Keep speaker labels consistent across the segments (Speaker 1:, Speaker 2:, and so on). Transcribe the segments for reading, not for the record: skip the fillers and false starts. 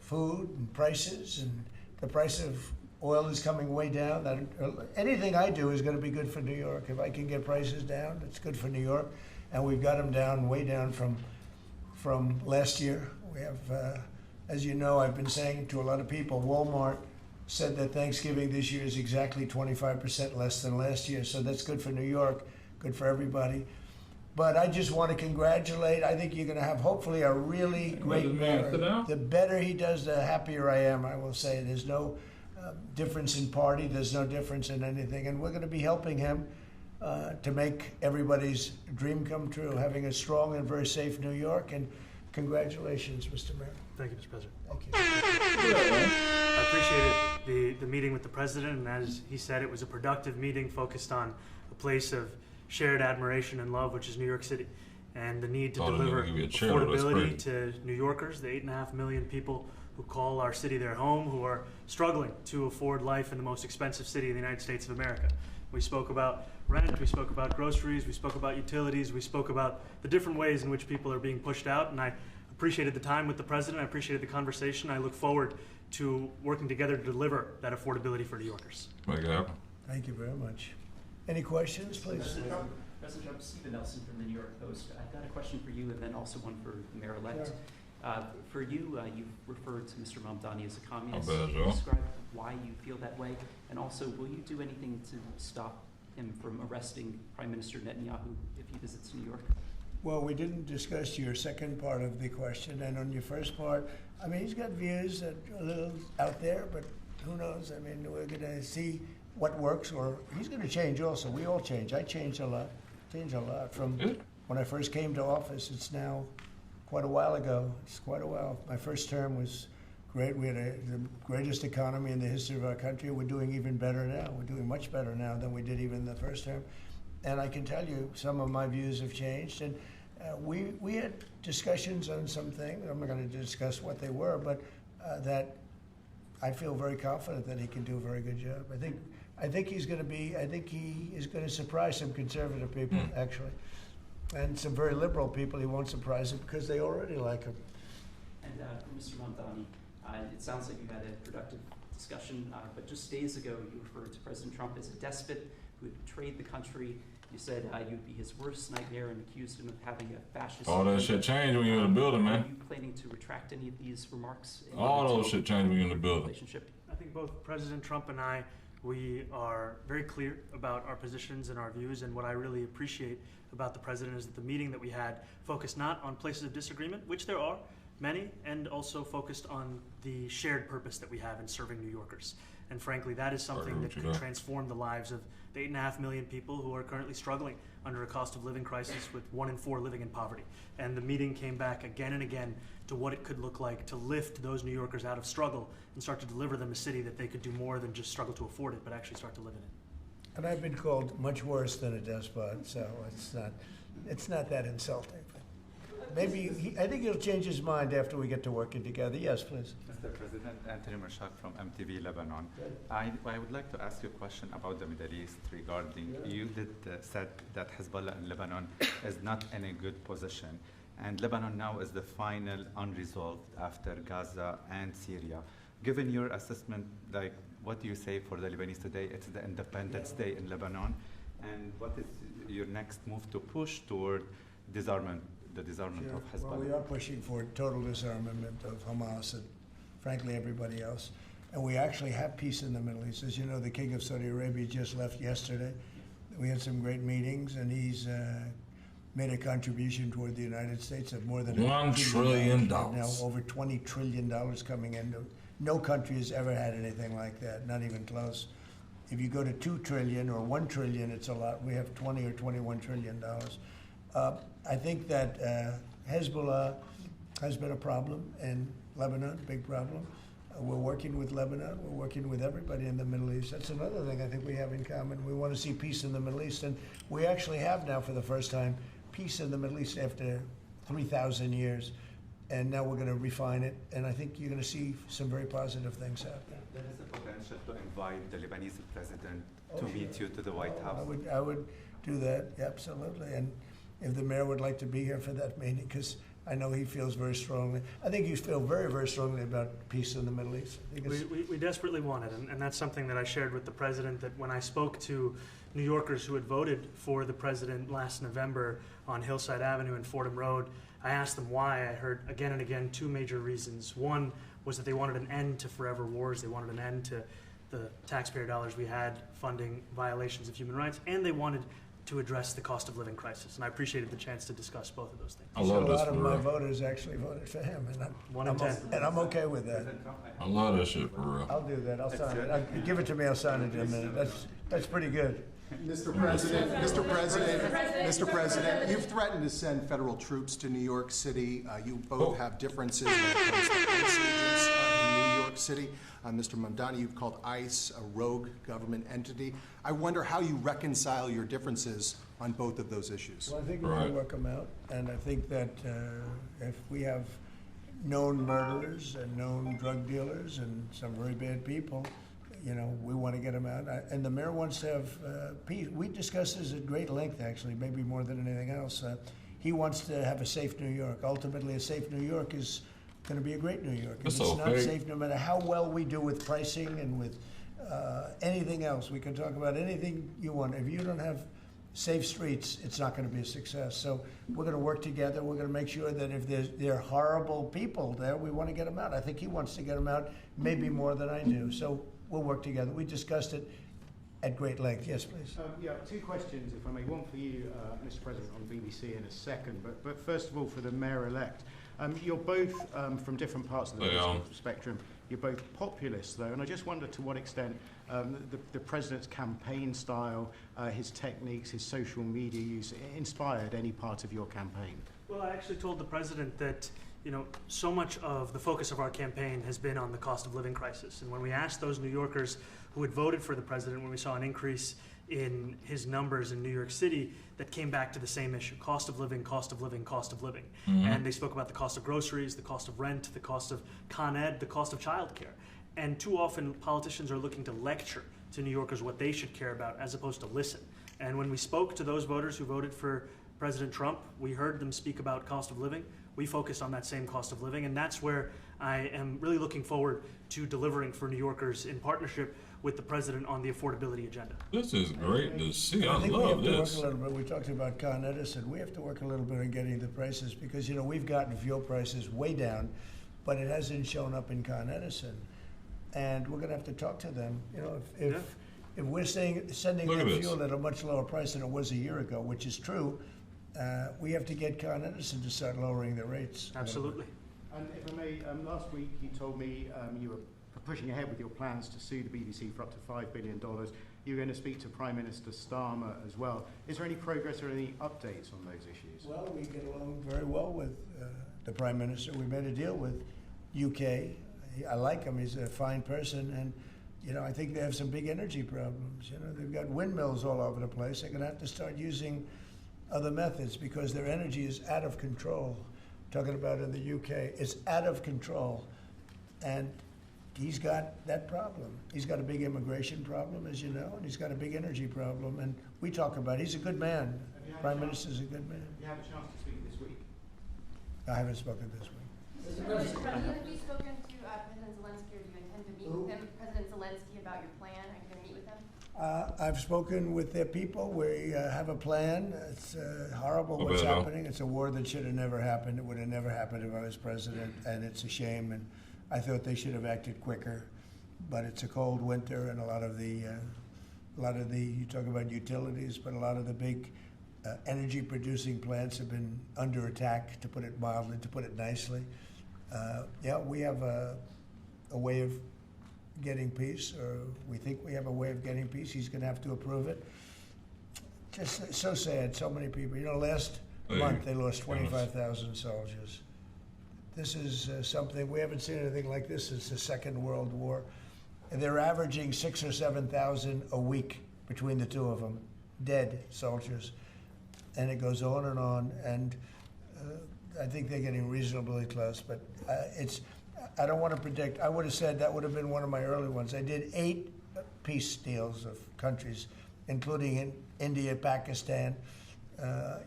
Speaker 1: food and prices, and the price of oil is coming way down. Anything I do is going to be good for New York. If I can get prices down, it's good for New York, and we've got them down, way down from last year. We have, as you know, I've been saying to a lot of people, Walmart said that Thanksgiving this year is exactly 25% less than last year, so that's good for New York, good for everybody. But I just want to congratulate. I think you're going to have, hopefully, a really great mayor. The better he does, the happier I am, I will say. There's no difference in party. There's no difference in anything. And we're going to be helping him to make everybody's dream come true, having a strong and very safe New York. And congratulations, Mr. Mayor.
Speaker 2: Thank you, Mr. President.
Speaker 1: Thank you.
Speaker 2: I appreciated the meeting with the President, and as he said, it was a productive meeting focused on a place of shared admiration and love, which is New York City, and the need to deliver affordability to New Yorkers, the 8.5 million people who call our city their home, who are struggling to afford life in the most expensive city in the United States of America. We spoke about rent, we spoke about groceries, we spoke about utilities, we spoke about the different ways in which people are being pushed out, and I appreciated the time with the President, I appreciated the conversation. I look forward to working together to deliver that affordability for New Yorkers.
Speaker 3: Make it happen.
Speaker 1: Thank you very much. Any questions, please?
Speaker 4: President Trump, Stephen Nelson from the New York Post. I've got a question for you and then also one for the mayor-elect. Sure. For you, you referred to Mr. Mamdani as a communist. Can you describe why you feel that way? And also, will you do anything to stop him from arresting Prime Minister Netanyahu if he visits New York?
Speaker 1: Well, we didn't discuss your second part of the question. And on your first part, I mean, he's got views that are a little out there, but who knows? I mean, we're going to see what works, or he's going to change also. We all change. I changed a lot. From when I first came to office. It's now quite a while ago. It's quite a while. My first term was great. We had the greatest economy in the history of our country. We're doing even better now. We're doing much better now than we did even the first term. And I can tell you some of my views have changed. And we had discussions on some things. I'm not going to discuss what they were, but that I feel very confident that he can do a very good job. I think he's going to be. I think he is going to surprise some conservative people, actually, and some very liberal people. He won't surprise them because they already like him.
Speaker 4: And for Mr. Mamdani, it sounds like you had a productive discussion, but just days ago you referred to President Trump as a despot who had betrayed the country. You said you'd be his worst nightmare and accused him of having a fascist.
Speaker 3: All that shit changed when you're in the building, man.
Speaker 4: Are you planning to retract any of these remarks?
Speaker 3: All those shit changed when you're in the building.
Speaker 4: Relationship?
Speaker 2: I think both President Trump and I, we are very clear about our positions and our views, and what I really appreciate about the President is that the meeting that we had focused not on places of disagreement, which there are many, and also focused on the shared purpose that we have in serving New Yorkers. And frankly, that is something that can transform the lives of the 8.5 million people who are currently struggling under a cost of living crisis, with 1 in 4 living in poverty. And the meeting came back again and again to what it could look like to lift those New Yorkers out of struggle and start to deliver them a city that they could do more than just struggle to afford it, but actually start to live in it.
Speaker 1: And I've been called much worse than a despot, so it's not that insulting. Maybe I think he'll change his mind after we get to working together. Yes, please.
Speaker 5: Mr. President, Anthony Marshak from MTV Lebanon. I would like to ask you a question about the Middle East regarding, you did said that Hezbollah in Lebanon is not in a good position. And Lebanon now is the final unresolved after Gaza and Syria. Given your assessment, like, what do you say for the Lebanese today? It's the Independence Day in Lebanon. And what is your next move to push toward disarmament? The disarmament of Hezbollah.
Speaker 1: Well, we are pushing for total disarmament of Hamas and, frankly, everybody else. And we actually have peace in the Middle East. As you know, the King of Saudi Arabia just left yesterday. We had some great meetings, and he's made a contribution toward the United States of more than
Speaker 3: $1 trillion.
Speaker 1: Now over $20 trillion coming in. No country has ever had anything like that, not even close. If you go to 2 trillion or 1 trillion, it's a lot. We have 20 or $21 trillion. I think that Hezbollah has been a problem in Lebanon, big problem. We're working with Lebanon. We're working with everybody in the Middle East. That's another thing I think we have in common. We want to see peace in the Middle East, and we actually have now, for the first time, peace in the Middle East after 3,000 years. And now we're going to refine it, and I think you're going to see some very positive things happen.
Speaker 5: There is a potential to invite the Lebanese president to meet you to the White House.
Speaker 1: I would do that, absolutely. And if the mayor would like to be here for that meeting, because I know he feels very strongly. I think you feel very, very strongly about peace in the Middle East. I think
Speaker 2: We desperately want it, and that's something that I shared with the president, that when I spoke to New Yorkers who had voted for the president last November on Hillside Avenue and Fordham Road, I asked them why. I heard again and again two major reasons. One was that they wanted an end to forever wars. They wanted an end to the taxpayer dollars we had funding violations of human rights, and they wanted to address the cost of living crisis. And I appreciated the chance to discuss both of those things.
Speaker 3: I love
Speaker 1: a
Speaker 3: this
Speaker 1: lot of
Speaker 3: for
Speaker 1: my
Speaker 3: real.
Speaker 1: voters actually voted for him, and
Speaker 2: One in 10.
Speaker 1: I'm okay with that.
Speaker 3: I love that shit for real.
Speaker 1: I'll do that. I'll sign it. Give it to me. I'll sign it in a minute. That's pretty good.
Speaker 6: Mr. President, you've threatened to send federal troops to New York City. You both have differences when it comes to ICE agents in New York City. Mr. Mamdani, you've called ICE a rogue government entity. I wonder how you reconcile your differences on both of those issues.
Speaker 1: Well, I think we're going to work them out, and I think that if we have known murderers and known drug dealers and some very bad people, you know, we want to get them out. And the mayor wants to have peace. We discussed this at great length, actually, maybe more than anything else. He wants to have a safe New York. Ultimately, a safe New York is going to be a great New York. It's not safe no matter how well we do with pricing and with anything else. We can talk about anything you want. If you don't have safe streets, it's not going to be a success. So we're going to work together. We're going to make sure that if there are horrible people there, we want to get them out. I think he wants to get them out maybe more than I do. So we'll work together. We discussed it at great length. Yes, please.
Speaker 7: Yeah, two questions, if I may. One for you, Mr. President, on BBC in a second. But first of all, for the mayor-elect. You're both from different parts of the political spectrum. You're both populists, though, and I just wonder to what extent the president's campaign style, his techniques, his social media use inspired any part of your campaign.
Speaker 2: Well, I actually told the president that, you know, so much of the focus of our campaign has been on the cost of living crisis. And when we asked those New Yorkers who had voted for the president, when we saw an increase in his numbers in New York City, that came back to the same issue: cost of living, cost of living, cost of living. And they spoke about the cost of groceries, the cost of rent, the cost of Con Ed, the cost of childcare. And too often politicians are looking to lecture to New Yorkers what they should care about as opposed to listen. And when we spoke to those voters who voted for President Trump, we heard them speak about cost of living. We focused on that same cost of living, and that's where I am really looking forward to delivering for New Yorkers in partnership with the president on the affordability agenda.
Speaker 3: This is great to see. I
Speaker 1: think
Speaker 3: love
Speaker 1: we have
Speaker 3: this.
Speaker 1: to work a little bit. We talked about Con Edison. We have to work a little bit on getting the prices because, you know, we've gotten fuel prices way down, but it hasn't shown up in Con Edison. And we're going to have to talk to them. You know, if we're sending them fuel at a much lower price than it was a year ago, which is true, we have to get Con Edison to start lowering their rates.
Speaker 2: Absolutely.
Speaker 7: And if I may, last week you told me you were pushing ahead with your plans to sue the BBC for up to $5 billion. You're going to speak to Prime Minister Starmer as well. Is there any progress or any updates on those issues?
Speaker 1: Well, we get along very well with the Prime Minister. We made a deal with UK. I like him. He's a fine person. And, you know, I think they have some big energy problems. You know, they've got windmills all over the place. They're going to have to start using other methods because their energy is out of control. Talking about in the UK, it's out of control. And he's got that problem. He's got a big immigration problem, as you know, and he's got a big energy problem. And we talk about it. He's a good man. Prime Minister's a good man.
Speaker 7: You have a chance to speak this week.
Speaker 1: I haven't spoken this week.
Speaker 8: Mr. President, have you spoken to President Zelensky, or do you intend to meet with him? President Zelensky, about your plan? Are you going to meet with him?
Speaker 1: I've spoken with their people. We have a plan. It's horrible what's happening. It's a war that should have never happened. It would have never happened if I was president, and it's a shame. And I thought they should have acted quicker. But it's a cold winter, and a lot of the you talk about utilities, but a lot of the big energy-producing plants have been under attack, to put it mildly, to put it nicely. Yeah, we have a way of getting peace, or we think we have a way of getting peace. He's going to have to approve it. Just so sad, so many people. You know, last month they lost 25,000 soldiers. This is something, we haven't seen anything like this since the Second World War. And they're averaging 6,000 or 7,000 a week between the two of them, dead soldiers. And it goes on, and I think they're getting reasonably close, but I don't want to predict. I would have said that would have been one of my early ones. I did 8 peace deals of countries, including in India, Pakistan.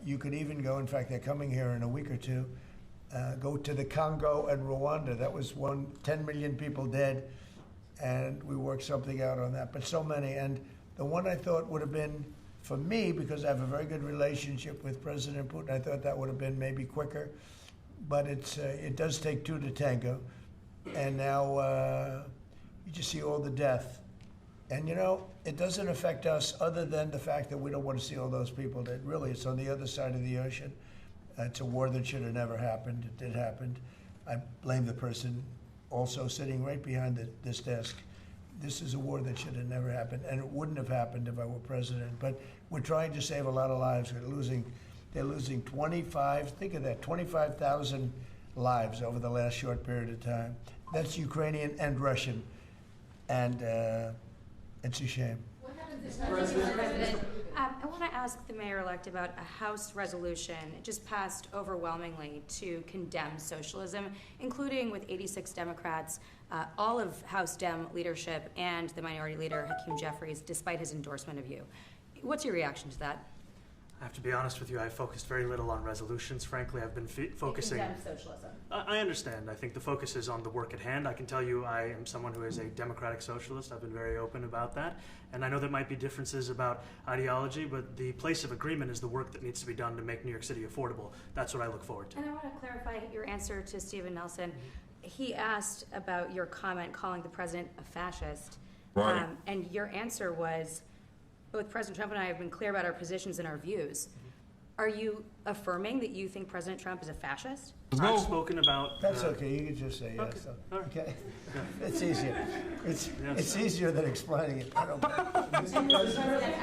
Speaker 1: You could even go, in fact, they're coming here in a week or two, go to the Congo and Rwanda. That was 10 million people dead, and we worked something out on that. But so many, and the one I thought would have been, for me, because I have a very good relationship with President Putin, I thought that would have been maybe quicker. But it does take two to tango. And now you just see all the death. And it doesn't affect us other than the fact that we don't want to see all those people dead. Really, it's on the other side of the ocean. It's a war that should have never happened. It did happen. I blame the person also sitting right behind this desk. This is a war that should have never happened, and it wouldn't have happened if I were president. But we're trying to save a lot of lives. They're losing 25,000 lives over the last short period of time. That's Ukrainian and Russian, and it's a shame.
Speaker 8: What happens if President?
Speaker 9: I want to ask the mayor-elect about a House resolution. It just passed overwhelmingly to condemn socialism, including with 86 Democrats, all of House Dem leadership, and the minority leader, Hakeem Jeffries, despite his endorsement of you. What's your reaction to that?
Speaker 2: I have to be honest with you, I focused very little on resolutions. Frankly, I've been focusing...
Speaker 9: It condemns socialism.
Speaker 2: I understand. I think the focus is on the work at hand. I can tell you I am someone who is a democratic socialist. I've been very open about that. And I know there might be differences about ideology, but the place of agreement is the work that needs to be done to make New York City affordable. That's what I look forward to.
Speaker 9: And I want to clarify your answer to Stephen Nelson. He asked about your comment calling the president a fascist.
Speaker 3: Right.
Speaker 9: And your answer was, both President Trump and I have been clear about our positions and our views. Are you affirming that you think President Trump is a fascist?
Speaker 2: I've spoken about...
Speaker 1: That's okay. You can just say yes. Okay. It's easier. It's easier than explaining it. I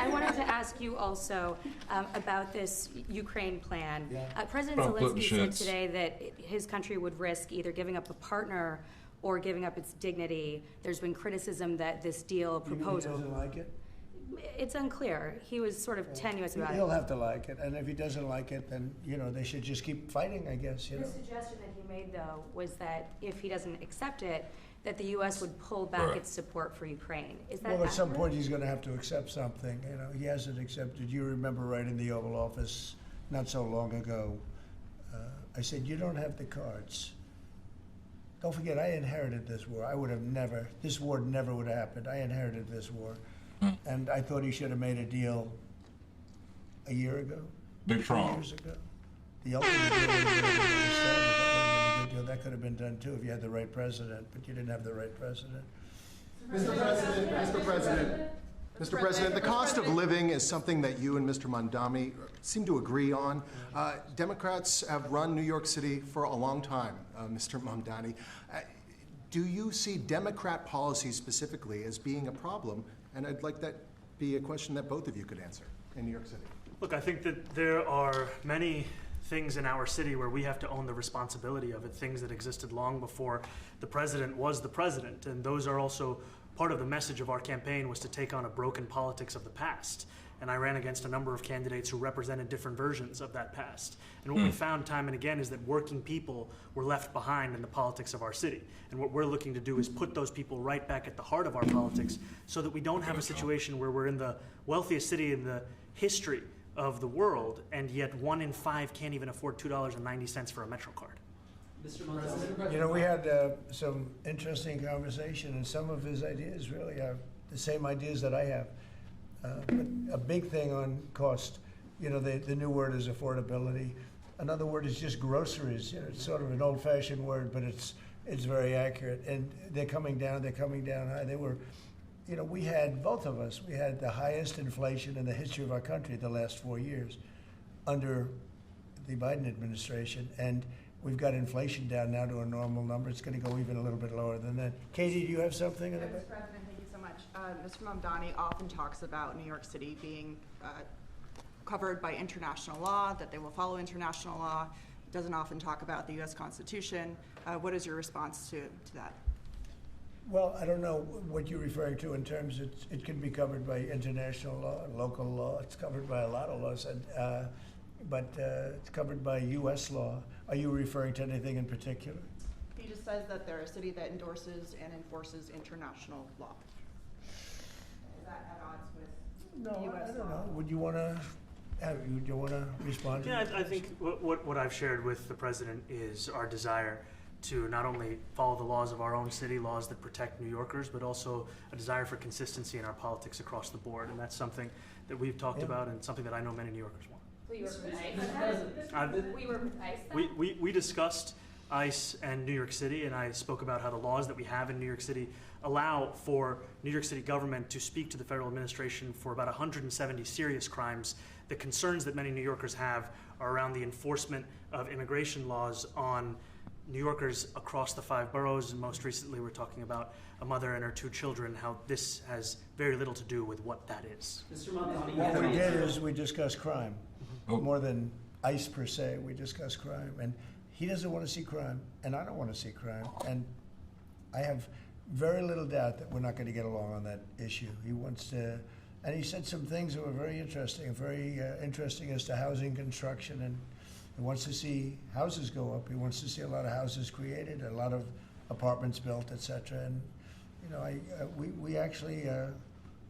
Speaker 9: wanted to ask you also about this Ukraine plan.
Speaker 1: Yeah.
Speaker 9: President Zelensky said today that his country would risk either giving up a partner or giving up its dignity. There's been criticism that this deal proposal...
Speaker 1: He doesn't like it?
Speaker 9: It's unclear. He was sort of tenuous about it.
Speaker 1: He'll have to like it, and if he doesn't like it, then they should just keep fighting, I guess.
Speaker 9: The suggestion that he made, though, was that if he doesn't accept it, that the U.S. would pull back its support for Ukraine. Is that
Speaker 1: Well, at some
Speaker 9: accurate?
Speaker 1: point he's going to have to accept something. He hasn't accepted. You remember right in the Oval Office not so long ago, I said, you don't have the cards. Don't forget, I inherited this war. This war never would have happened. I inherited this war. And I thought he should have made a deal a year ago.
Speaker 3: Big
Speaker 1: 2
Speaker 3: Trump.
Speaker 1: years ago. The ultimate deal would have been a good deal. That could have been done too if you had the right president, but you didn't have the right president.
Speaker 6: Mr. President, the cost of living is something that you and Mr. Mamdani seem to agree on. Democrats have run New York City for a long time, Mr. Mamdani. Do you see Democrat policies specifically as being a problem? And I'd like that be a question that both of you could answer in New York City.
Speaker 2: Look, I think that there are many things in our city where we have to own the responsibility of it, things that existed long before the president was the president. And those are also part of the message of our campaign, was to take on a broken politics of the past. And I ran against a number of candidates who represented different versions of that past. And what we found time and again is that working people were left behind in the politics of our city. And what we're looking to do is put those people right back at the heart of our politics so that we don't have a situation where we're in the wealthiest city in the history of the world, and yet 1 in 5 can't even afford $2.90 for a Metro card.
Speaker 4: Mr. Mamdani.
Speaker 1: We had some interesting conversation, and some of his ideas really are the same ideas that I have. But a big thing on cost, the new word is affordability. Another word is just groceries. It's sort of an old-fashioned word, but it's very accurate. And they're coming down high. They were, we had, both of us, we had the highest inflation in the history of our country the last 4 years under the Biden administration. And we've got inflation down now to a normal number. It's going to go even a little bit lower than that. Katie, do you have something in the back?
Speaker 10: Mr. President, thank you so much. Mr. Mamdani often talks about New York City being covered by international law, that they will follow international law. Doesn't often talk about the U.S. Constitution. What is your response to that?
Speaker 1: Well, I don't know what you're referring to in terms of it can be covered by international law, local law. It's covered by a lot of laws, but it's covered by U.S. law. Are you referring to anything in particular?
Speaker 10: He just says that they're a city that endorses and enforces international law. Is that at odds with
Speaker 1: No,
Speaker 10: U.S.
Speaker 1: I don't
Speaker 10: law?
Speaker 1: know. Would you want to Do you want to respond to that?
Speaker 2: I think what I've shared with the president is our desire to not only follow the laws of our own city, laws that protect New Yorkers, but also a desire for consistency in our politics across the board. And that's something that we've talked about and something that I know many New Yorkers want.
Speaker 9: Will you work with ICE? Will you work with ICE then?
Speaker 2: We discussed ICE and New York City, and I spoke about how the laws that we have in New York City allow for New York City government to speak to the federal administration for about 170 serious crimes. The concerns that many New Yorkers have are around the enforcement of immigration laws on New Yorkers across the 5 boroughs, and most recently we're talking about a mother and her 2 children, how this has very little to do with what that is.
Speaker 4: Mr. Mamdani,
Speaker 1: What we did is we discussed crime.
Speaker 3: Oh.
Speaker 1: More than ICE per se, we discussed crime. And he doesn't want to see crime, and I don't want to see crime. And I have very little doubt that we're not going to get along on that issue. He wants to, and he said some things that were very interesting as to housing construction, and he wants to see houses go up. He wants to see a lot of houses created, a lot of apartments built, etc. And you know, we actually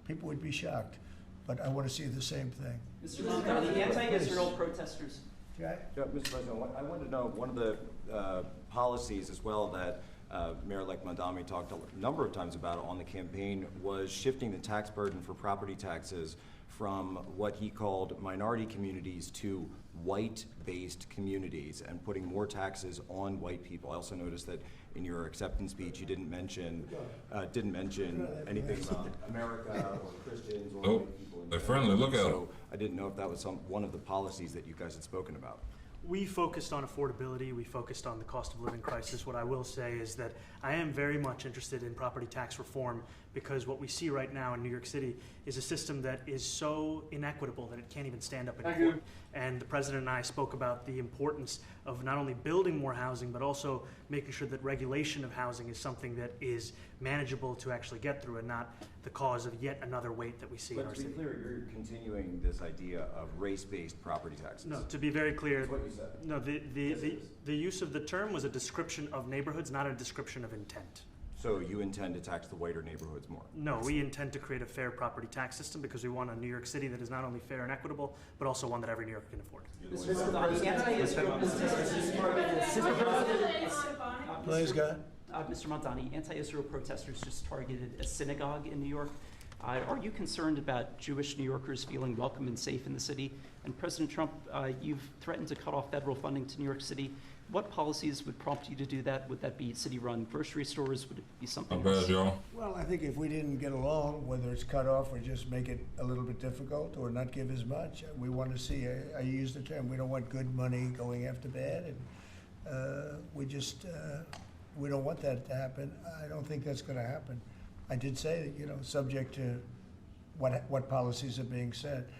Speaker 1: people would be shocked, but I want to see the same thing.
Speaker 4: Mr. Mamdani, anti-Israel protesters.
Speaker 1: Yeah,
Speaker 11: Mr. President, I wanted to know one of the policies as well that Mayor-elect Mamdani talked a number of times about on the campaign was shifting the tax burden for property taxes from what he called minority communities to white-based communities and putting more taxes on white people. I also noticed that in your acceptance speech you didn't mention anything about America or Christians or white people.
Speaker 3: They're friendly. Look at them.
Speaker 11: So I didn't know if that was one of the policies that you guys had spoken about.
Speaker 2: We focused on affordability. We focused on the cost of living crisis. What I will say is that I am very much interested in property tax reform because what we see right now in New York City is a system that is so inequitable that it can't even stand up in court. And the president and I spoke about the importance of not only building more housing, but also making sure that regulation of housing is something that is manageable to actually get through and not the cause of yet another weight that we see in our
Speaker 11: But to
Speaker 2: city.
Speaker 11: be clear, you're continuing this idea of race-based property taxes.
Speaker 2: No, to be very clear,
Speaker 11: That's what you said.
Speaker 2: no,
Speaker 11: Yes, it is.
Speaker 2: the use of the term was a description of neighborhoods, not a description of intent.
Speaker 11: So you intend to tax the whiter neighborhoods more?
Speaker 2: No, we intend to create a fair property tax system because we want a New York City that is not only fair and equitable, but also one that every New Yorker can afford.
Speaker 4: Mr. Mamdani, anti-Israel protesters is part of
Speaker 1: Please, go ahead.
Speaker 4: Mr. Mamdani, anti-Israel protesters just targeted a synagogue in New York. Are you concerned about Jewish New Yorkers feeling welcome and safe in the city? And President Trump, you've threatened to cut off federal funding to New York City. What policies would prompt you to do that? Would that be city-run grocery stores? Would it be something else?
Speaker 3: y'all.
Speaker 1: Well, I think if we didn't get along, whether it's cut off or just make it a little bit difficult or not give as much, we want to see, I use the term, we don't want good money going after bad, and we don't want that to happen. I don't think that's going to happen. I did say, subject to what policies are being said.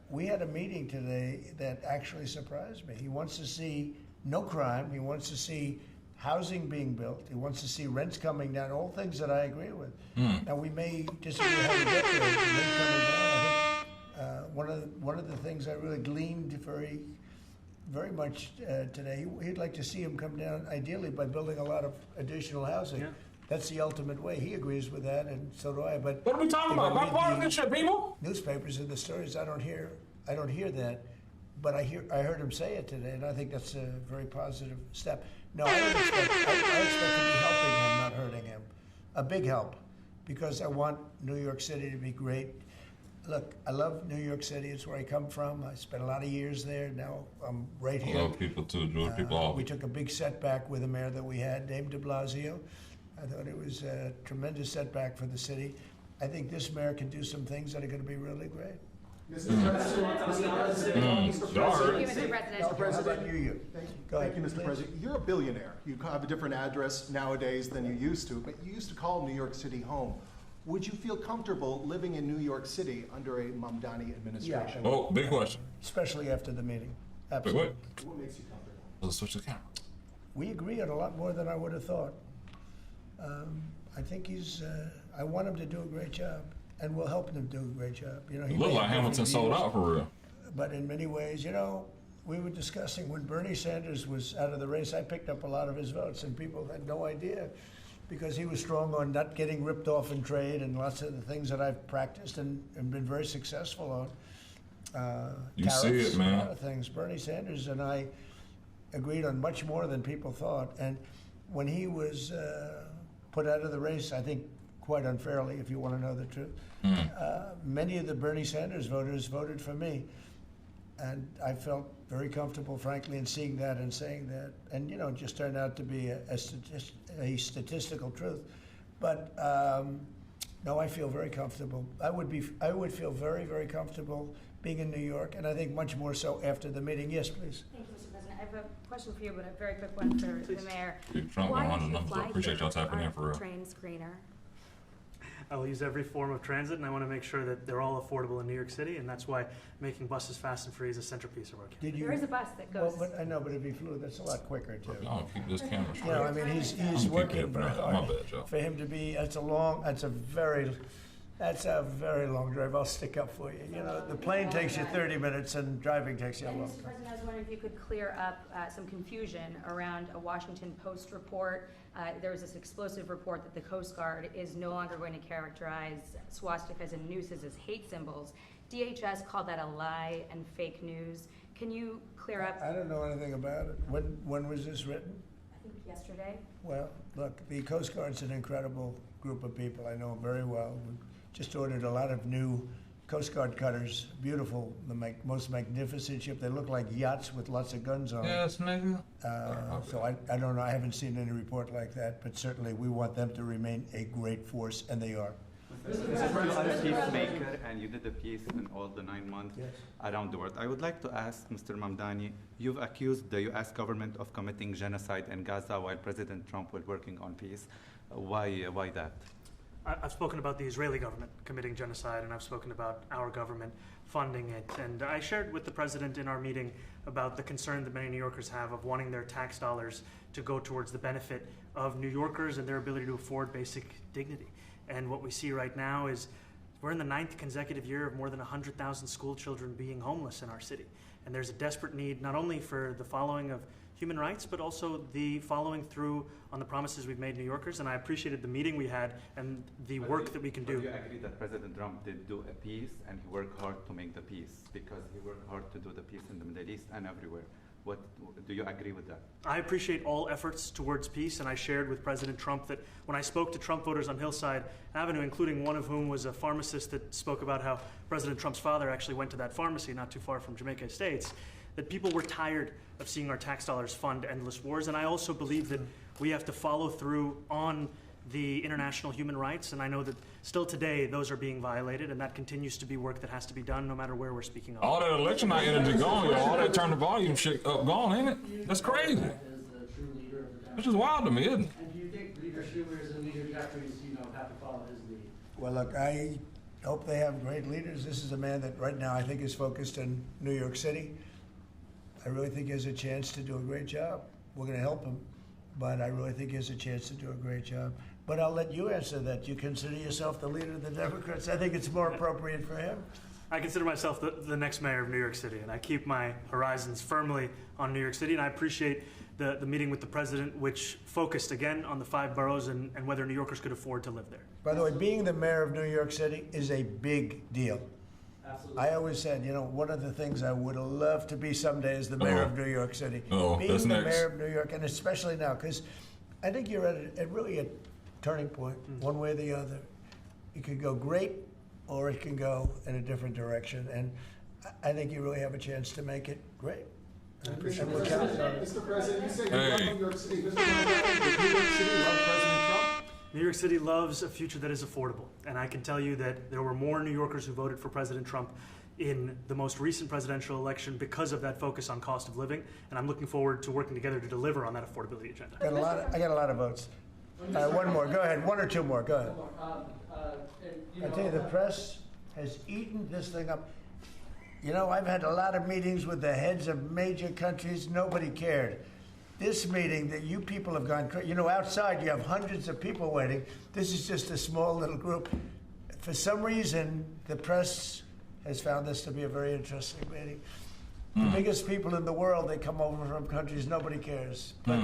Speaker 1: We had a meeting today that actually surprised me. He wants to see no crime. He wants to see housing being built. He wants to see rents coming down, all things that I agree with. Now, we may disagree how to get there, rent coming down. I think one of the things I really gleaned very, very much today, he'd like to see him come down, ideally, by building a lot of additional housing.
Speaker 2: Yeah.
Speaker 1: That's the ultimate way. He agrees with that, and so do I. But
Speaker 3: What are we talking
Speaker 1: if I
Speaker 3: about?
Speaker 1: read
Speaker 3: Bipartisan, people?
Speaker 1: newspapers and the stories, I don't hear that. But I heard him say it today, and I think that's a very positive step. No, I expect to be helping him, not hurting him. A big help, because I want New York City to be great. Look, I love New York City. It's where I come from. I spent a lot of years there. Now I'm right here.
Speaker 3: I love people too, Jewish people. All
Speaker 1: We took a big setback with the mayor that we had, named de Blasio. I thought it was a tremendous setback for the city. I think this mayor can do some things that are going to be really great.
Speaker 6: Mr. President.
Speaker 3: Sorry.
Speaker 9: Thank you, Mr. President.
Speaker 1: How about you? Go ahead.
Speaker 6: Thank you, Mr. President. You're a billionaire. You have a different address nowadays than you used to, but you used to call New York City home. Would you feel comfortable living in New York City under a Mamdani administration?
Speaker 1: Yeah.
Speaker 3: Oh, big question.
Speaker 1: Especially after the meeting.
Speaker 3: Wait,
Speaker 1: Absolutely.
Speaker 3: what?
Speaker 6: What makes you comfortable?
Speaker 3: Let's switch the camera.
Speaker 1: We agree on a lot more than I would have thought. I think I want him to do a great job, and we'll help him do a great job. He
Speaker 3: It
Speaker 1: may
Speaker 3: looked like
Speaker 1: have
Speaker 3: Hamilton
Speaker 1: different
Speaker 3: sold
Speaker 1: views,
Speaker 3: out for real.
Speaker 1: But in many ways, we were discussing when Bernie Sanders was out of the race, I picked up a lot of his votes, and people had no idea because he was strong on not getting ripped off in trade and lots of the things that I've practiced and been very successful
Speaker 3: You see
Speaker 1: tariffs,
Speaker 3: it, man.
Speaker 1: a lot of things. Bernie Sanders and I agreed on much more than people thought. And when he was put out of the race, I think quite unfairly, if you want to know the truth, many of the Bernie Sanders voters voted for me. And I felt very comfortable, frankly, in seeing that and saying that. And, you know, it just turned out to be a statistical truth. But no, I feel very comfortable. I would feel very, very comfortable being in New York, and I think much more so after the meeting. Yes, please.
Speaker 9: Thank you, Mr. President. I have a question for you, but a very quick one for the mayor.
Speaker 3: Trump
Speaker 9: Why
Speaker 3: 100
Speaker 9: did you
Speaker 3: numbers. I
Speaker 9: fly
Speaker 3: appreciate
Speaker 9: here
Speaker 3: y'all tapping in
Speaker 9: on
Speaker 3: for real.
Speaker 9: train screener?
Speaker 2: I will use every form of transit, and I want to make sure that they're all affordable in New York City, and that's why making buses fast and free is a centerpiece of our campaign.
Speaker 1: Did you?
Speaker 9: There is a bus that
Speaker 1: Well,
Speaker 9: goes.
Speaker 1: but I know, but if he flew, that's a lot quicker too.
Speaker 3: Y'all keep this camera straight.
Speaker 1: You know, I mean, he's
Speaker 3: keep
Speaker 1: working
Speaker 3: that
Speaker 1: very
Speaker 3: right.
Speaker 1: hard.
Speaker 3: My bad, y'all.
Speaker 1: For him to be, that's a very long drive. I'll stick up for you. You know, the plane takes you 30 minutes and driving takes you a
Speaker 9: And
Speaker 1: long
Speaker 9: Mr.
Speaker 1: time.
Speaker 9: President, I was wondering if you could clear up some confusion around a Washington Post report. There was this explosive report that the Coast Guard is no longer going to characterize swastikas and nooses as hate symbols. DHS called that a lie and fake news. Can you clear up?
Speaker 1: I don't know anything about it. When was this written?
Speaker 9: I think yesterday.
Speaker 1: Well, look, the Coast Guard's an incredible group of people. I know them very well. We just ordered a lot of new Coast Guard cutters. Beautiful, the most magnificent ship. They look like yachts with lots of guns on them.
Speaker 3: Yes, nigga.
Speaker 1: So I don't know. I haven't seen any report like that, but certainly we want them to remain a great force, and they are.
Speaker 5: You are a peacemaker, and you did a peace in all the 9 months around the world. I would like to ask Mr. Mamdani, you've accused the U.S. government of committing genocide in Gaza while President Trump was working on peace. Why that?
Speaker 2: I've spoken about the Israeli government committing genocide, and I've spoken about our government funding it. And I shared with the president in our meeting about the concern that many New Yorkers have of wanting their tax dollars to go towards the benefit of New Yorkers and their ability to afford basic dignity. And what we see right now is we're in the 9th consecutive year of more than 100,000 school children being homeless in our city. And there's a desperate need not only for the following of human rights, but also the following through on the promises we've made New Yorkers. And I appreciated the meeting we had and the work that we can do.
Speaker 5: Do you agree that President Trump did do a peace and he worked hard to make the peace? Because he worked hard to do the peace in the Middle East and everywhere. Do you agree with that?
Speaker 2: I appreciate all efforts towards peace, and I shared with President Trump that when I spoke to Trump voters on Hillside Avenue, including one of whom was a pharmacist that spoke about how President Trump's father actually went to that pharmacy not too far from Jamaica Estates, that people were tired of seeing our tax dollars fund endless wars. And I also believe that we have to follow through on the international human rights, and I know that still today those are being violated, and that continues to be work that has to be done no matter where we're speaking of.
Speaker 3: All that election night energy gone, y'all. All that turn the volume shit up gone, ain't it? That's crazy. Which is wild to me, isn't it?
Speaker 12: And do you think Leader Schumer's and Leader Jeffries, have to follow his lead?
Speaker 1: Well, look, I hope they have great leaders. This is a man that right now I think is focused in New York City. I really think he has a chance to do a great job. We're going to help him, but I really think he has a chance to do a great job. But I'll let you answer that. You consider yourself the leader of the Democrats. I think it's more appropriate for him.
Speaker 2: I consider myself the next mayor of New York City, and I keep my horizons firmly on New York City, and I appreciate the meeting with the president, which focused again on the 5 boroughs and whether New Yorkers could afford to live there.
Speaker 1: By the way, being the mayor of New York City is a big deal.
Speaker 12: Absolutely.
Speaker 1: I always said, one of the things I would love to be someday is the mayor of New York City. Being
Speaker 3: that's
Speaker 1: the
Speaker 3: next.
Speaker 1: mayor of New York, and especially now, because I think you're at really a turning point, one way or the other. It could go great, or it can go in a different direction, and I think you really have a chance to make it great. And we're counting on it.
Speaker 6: Mr. President, you say you love New York City. Mr. President, does New York City love President Trump?
Speaker 2: New York City loves a future that is affordable, and I can tell you that there were more New Yorkers who voted for President Trump in the most recent presidential election because of that focus on cost of living, and I'm looking forward to working together to deliver on that affordability agenda.
Speaker 1: I got a lot of votes. One more, go ahead. 1 or 2 more, go ahead. I tell you, the press has eaten this thing up. I've had a lot of meetings with the heads of major countries. Nobody cared. This meeting that you people have gone crazy. Outside you have hundreds of people waiting. This is just a small little group. For some reason, the press has found this to be a very interesting meeting. The biggest people in the world, they come over from countries nobody cares. But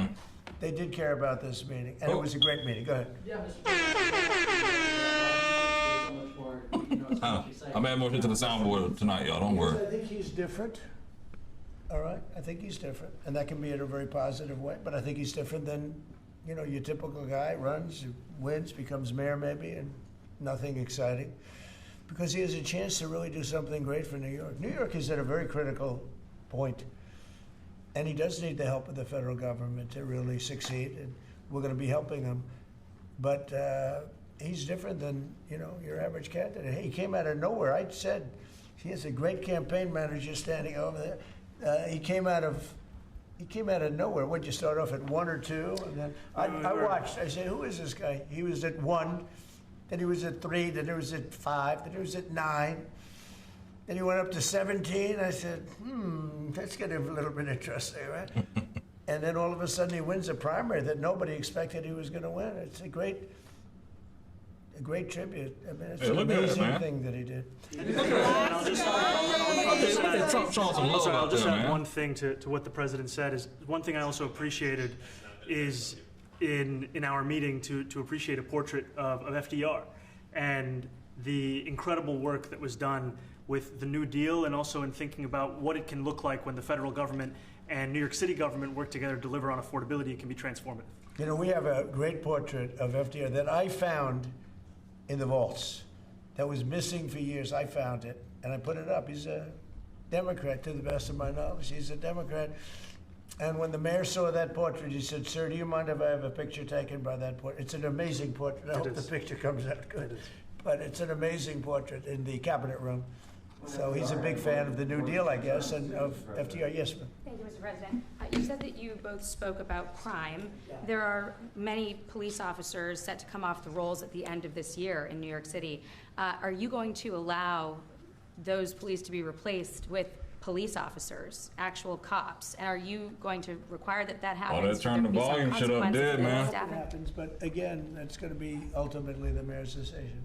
Speaker 1: they did care about this meeting, and it was a great meeting. Go ahead.
Speaker 12: Yeah, Mr. President, so much more,
Speaker 3: I'm adding more shit to the soundboard tonight, y'all. Don't worry.
Speaker 1: I think he's different. All right, I think he's different, and that can be in a very positive way. But I think he's different than, you know, your typical guy runs, wins, becomes mayor maybe, and nothing exciting, because he has a chance to really do something great for New York. New York is at a very critical point, and he does need the help of the federal government to really succeed, and we're going to be helping him. But he's different than, you know, your average candidate. He came out of nowhere. I said he has a great campaign manager standing over there. He came out of nowhere. What'd you start off at 1 or 2? And then I watched. I said, "Who is this guy?" He was at 1, then he was at 3, then he was at 5, then he was at 9, then he went up to 17. I said, that's getting a little bit interesting, right? And then all of a sudden he wins a primary that nobody expected he was going to win. It's a great tribute. I mean, it's an amazing thing that he did.
Speaker 2: I'll just add one thing to what the president said. Is one thing I also appreciated is in our meeting to appreciate a portrait of FDR and the incredible work that was done with the New Deal, and also in thinking about what it can look like when the federal government and New York City government work together to deliver on affordability. It can be transformative.
Speaker 1: You know, we have a great portrait of FDR that I found in the vaults that was missing for years. I found it, and I put it up. He's a Democrat, to the best of my knowledge. He's a Democrat. And when the mayor saw that portrait, he said, "Sir, do you mind if I have a picture taken by that portrait?" It's an amazing portrait. I hope the picture comes out good. But it's an amazing portrait in the cabinet room. So he's a big fan of the New Deal, I guess, and of FDR. Yes, ma'am.
Speaker 9: Thank you, Mr. President. You said that you both spoke about crime. There are many police officers set to come off the rolls at the end of this year in New York City. Are you going to allow those police to be replaced with police officers, actual cops? And are you going to require that happens?
Speaker 3: Oh, they turned the volume shit up dead, man.
Speaker 1: That happens, but again, that's going to be ultimately the mayor's decision.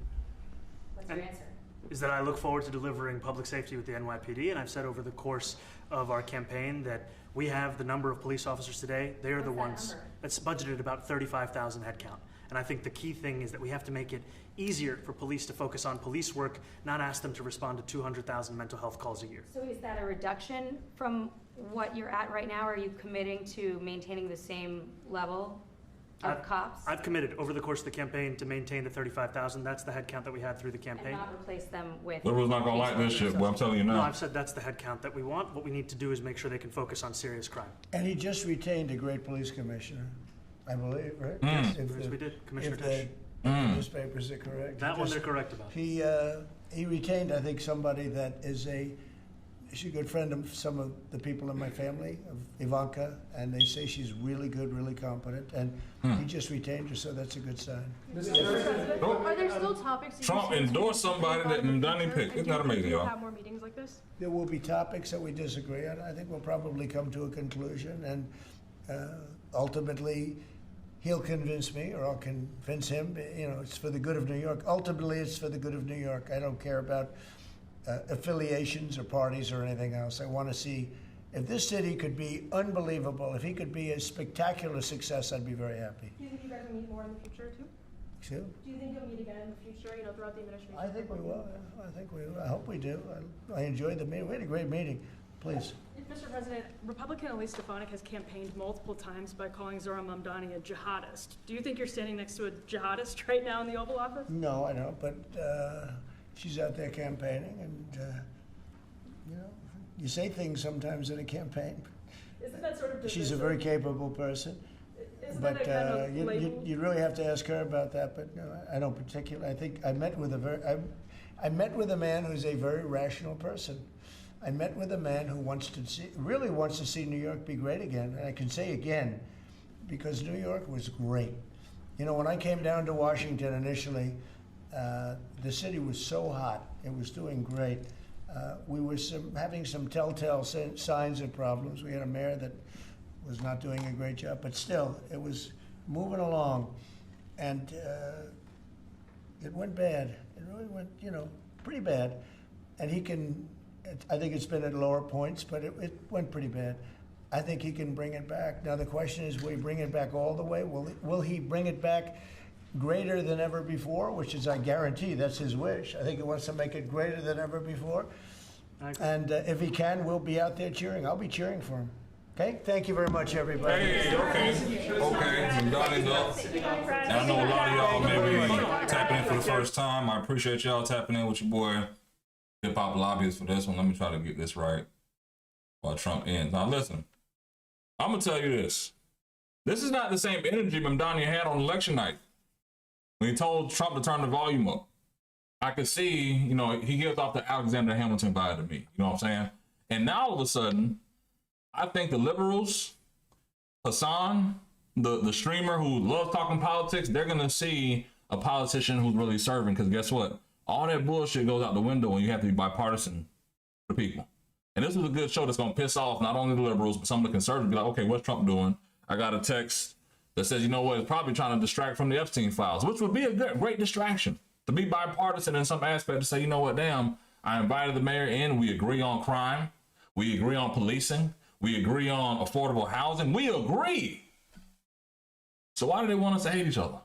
Speaker 9: What's your answer?
Speaker 2: Is that I look forward to delivering public safety with the NYPD, and I've said over the course of our campaign that we have the number of police officers today. They are the ones that's budgeted about 35,000 headcount. And I think the key thing is that we have to make it easier for police to focus on police work, not ask them to respond to 200,000 mental health calls a year.
Speaker 9: So is that a reduction from what you're at right now? Or are you committing to maintaining the same level of cops?
Speaker 2: I've committed over the course of the campaign to maintain the 35,000. That's the headcount that we had through the campaign.
Speaker 9: And not replace them with...
Speaker 3: Liberals not gonna like this shit, but I'm telling you now.
Speaker 2: No, I've said that's the headcount that we want. What we need to do is make sure they can focus on serious crime.
Speaker 1: And he just retained a great police commissioner, I believe, right?
Speaker 2: Yes, we did. Commissioner Tisch.
Speaker 1: Newspapers are correct.
Speaker 2: That one they're correct about.
Speaker 1: He retained, I think, somebody that is she's a good friend of some of the people in my family, of Ivanka, and they say she's really good, really competent, and he just retained her, so that's a good sign.
Speaker 8: Are there still topics?
Speaker 3: Trump endorsed somebody that Mamdani picked. Isn't that amazing, y'all?
Speaker 8: Have more meetings like this?
Speaker 1: There will be topics that we disagree on. I think we'll probably come to a conclusion, and ultimately, he'll convince me, or I'll convince him. You know, it's for the good of New York. Ultimately, it's for the good of New York. I don't care about affiliations or parties or anything else. I want to see if this city could be unbelievable, if he could be a spectacular success, I'd be very happy.
Speaker 8: Do you think you guys will meet more in the future too?
Speaker 1: Excuse?
Speaker 8: Do you think you'll meet again in the future, throughout the administration?
Speaker 1: I think we will. I think we will. I hope we do. I enjoyed the meeting. We had a great meeting. Please.
Speaker 13: Mr. President, Republican Elise Stefanik has campaigned multiple times by calling Zoran Mamdani a jihadist. Do you think you're standing next to a jihadist right now in the Oval Office?
Speaker 1: No, I don't, but she's out there campaigning, and you say things sometimes in a campaign.
Speaker 13: Isn't that sort of divisive?
Speaker 1: She's a very capable person, but you really have to ask her about that. But no, I don't particularly. I think I met with I met with a man who's a very rational person. I met with a man who really wants to see New York be great again, and I can say again, because New York was great. You know, when I came down to Washington initially, the city was so hot. It was doing great. We were having some telltale signs of problems. We had a mayor that was not doing a great job, but still, it was moving along. And it went bad. It really went, pretty bad. And I think it's been at lower points, but it went pretty bad. I think he can bring it back. Now, the question is, will he bring it back all the way? Will he bring it back greater than ever before, which is, I guarantee, that's his wish. I think he wants to make it greater than ever before. And if he can, we'll be out there cheering. I'll be cheering for him. Okay? Thank you very much, everybody.
Speaker 3: Hey, okay. Mamdani's up. And I know a lot of y'all maybe tapping in for the first time. I appreciate y'all tapping in with your boy, Hip Hop Lobbyist, for this one. Let me try to get this right while Trump ends. Now, listen. I'm going to tell you this. This is not the same energy Mamdani had on election night when he told Trump to turn the volume up. I could see, you know, he gives off the Alexander Hamilton vibe to me. You know what I'm saying? And now all of a sudden, I think the liberals, Hassan, the streamer who loves talking politics, they're going to see a politician who's really serving. Because guess what? All that bullshit goes out the window when you have to be bipartisan for people. And this was a good show that's going to piss off not only the liberals, but some of the conservatives. Be like, okay, what's Trump doing? I got a text that says, you know what, it's probably trying to distract from the Epstein files, which would be a great distraction. To be bipartisan in some aspect, to say, you know what, damn, I invited the mayor in. We agree on crime. We agree on policing. We agree on affordable housing. We agree. So why do they want us to hate each other?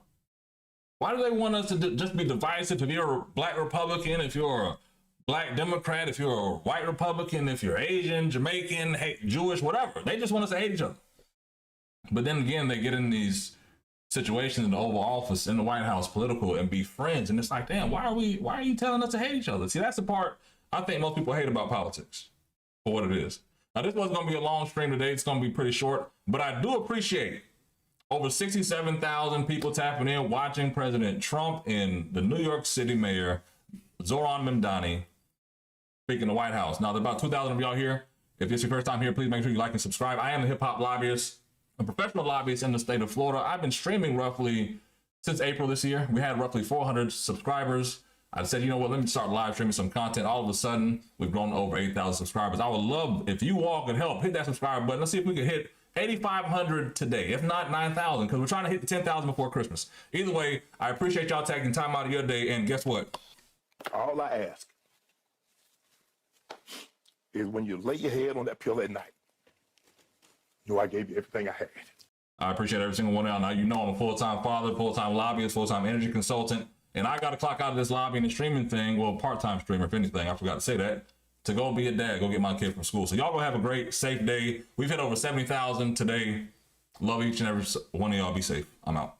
Speaker 3: Why do they want us to just be divisive? If you're a black Republican, if you're a black Democrat, if you're a white Republican, if you're Asian, Jamaican, Jewish, whatever. They just want us to hate each other. But then again, they get in these situations in the Oval Office, in the White House, political, and be friends. And it's like, damn, why are you telling us to hate each other? See, that's the part I think most people hate about politics for what it is. Now, this wasn't going to be a long stream today. It's going to be pretty short, but I do appreciate it. Over 67,000 people tapping in, watching President Trump and the New York City Mayor, Zoran Mamdani, speak in the White House. Now, there's about 2,000 of y'all here. If this is your first time here, please make sure you like and subscribe. I am the Hip Hop Lobbyist, a professional lobbyist in the state of Florida. I've been streaming roughly since April this year. We had roughly 400 subscribers. I said, you know what, let me start live streaming some content. All of a sudden, we've grown to over 8,000 subscribers. I would love if you all could help hit that subscribe button. Let's see if we can hit 8,500 today, if not 9,000, because we're trying to hit the 10,000 before Christmas. Either way, I appreciate y'all taking time out of your day, and guess what?
Speaker 14: All I ask is when you lay your head on that pillow at night, you know I gave you everything I had.
Speaker 3: I appreciate every single one of y'all. Now, you know I'm a full-time father, full-time lobbyist, full-time energy consultant, and I got to clock out of this lobbying and streaming thing, well, part-time streamer, if anything, I forgot to say that, to go be a dad, go get my kid from school. So y'all go have a great, safe day. We've hit over 70,000 today. Love each and every one of y'all. Be safe. I'm out.